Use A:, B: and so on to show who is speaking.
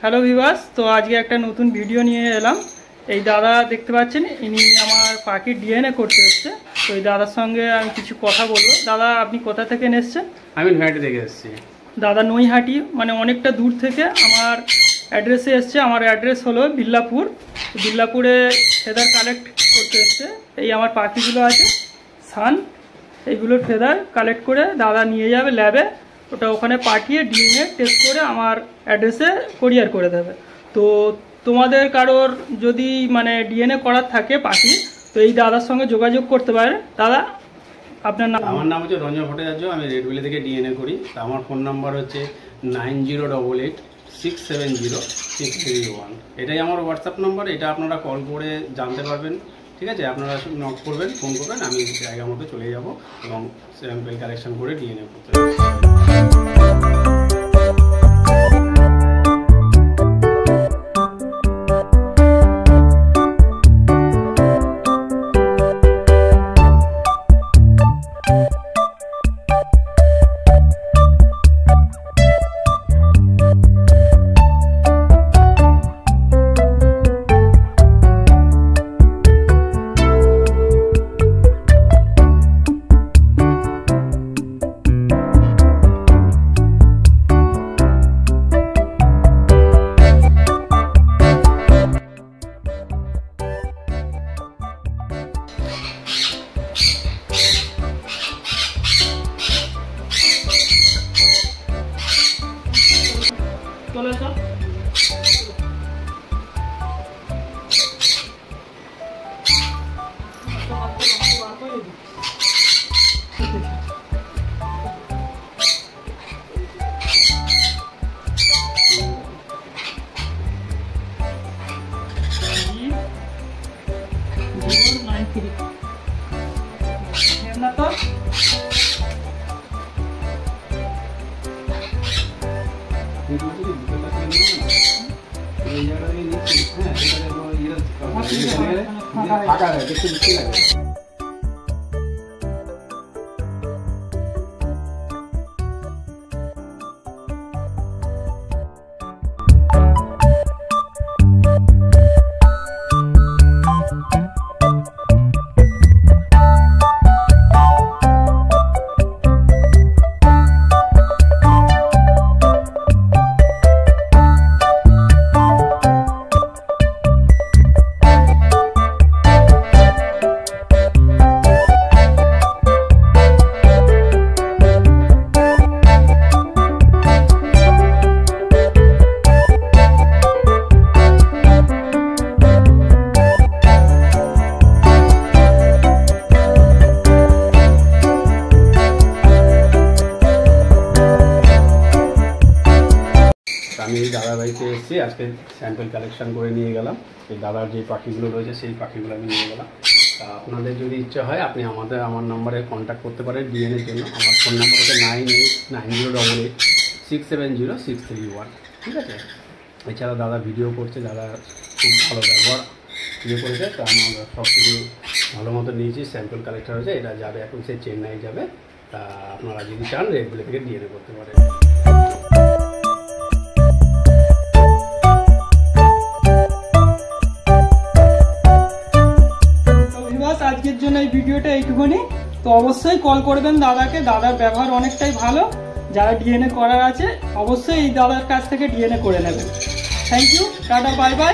A: Hello viewers, তো আজকে একটা নতুন ভিডিও নিয়ে এলাম। এই দাদা দেখতে পাচ্ছেন, ইনি আমার পাখির ডিএনএ করতে এসছে। তো এই দাদার সঙ্গে আমি কিছু কথা বলবো। দাদা, আপনি কোথা থেকে এসছেন?
B: আমি নৈহাটি থেকে এসেছি।
A: দাদা নৈহাটি মানে অনেকটা দূর থেকে আমার অ্যাড্রেসে এসছে। আমার অ্যাড্রেস হলো বিল্লাপুর। বিল্লাপুরে ফেদার কালেক্ট করতে এসছে। এই আমার পাখিগুলো আছে সান, এইগুলোর ফেদার কালেক্ট করে দাদা নিয়ে যাবে ল্যাবে। ওটা ওখানে পাঠিয়ে ডিএনএ টেস্ট করে আমার অ্যাড্রেসে কোরিয়ার করে দেবে। তো তোমাদের কারোর যদি মানে ডিএনএ করার থাকে পাখি, তো এই দাদার সঙ্গে যোগাযোগ করতে পারে। দাদা, আপনার নাম?
B: আমার নাম হচ্ছে রঞ্জন ভট্টাচার্য। আমি রেডভিলে থেকে ডিএনএ করি। তা আমার ফোন নাম্বার হচ্ছে 9088670631। এটাই আমার হোয়াটসঅ্যাপ নাম্বার। এটা আপনারা কল করে জানতে পারবেন। ঠিক আছে, আপনারা নক করবেন, ফোন করবেন, আমি জায়গা মতো চলে যাব এবং স্যাম্পল কালেকশন করে ডিএনএ করতে পারবো।
A: চলে আসো।
B: আমি এই দাদার বাড়িতে এসেছি, আজকে স্যাম্পল কালেকশন করে নিয়ে গেলাম। এই দাদার যে পাখিগুলো রয়েছে সেই পাখিগুলো আমি নিয়ে গেলাম। তা আপনাদের যদি ইচ্ছা হয় আপনি আমার নাম্বারে কন্ট্যাক্ট করতে পারেন ডিএনএর জন্য। আমার ফোন নাম্বার হচ্ছে 989088670631। ঠিক আছে, এছাড়া দাদা ভিডিও করছে, দাদা খুব ভালো ব্যবহার করেছে। তো আমরা সব কিছু ভালো মতো নিয়েছি। স্যাম্পল কালেক্টর হয়েছে, এটা যাবে এখন সে চেন্নাই যাবে। তা আপনারা যদি চান রেডভিলে থেকে ডিএনএ করতে পারেন।
A: আজকের জন্য এই ভিডিওটা এইটুকুনি। তো অবশ্যই কল করবেন দাদাকে। দাদার ব্যবহার অনেকটাই ভালো। যারা ডিএনএ করার আছে অবশ্যই এই দাদার কাছ থেকে ডিএনএ করে নেবেন। Thank you, tata, bye by.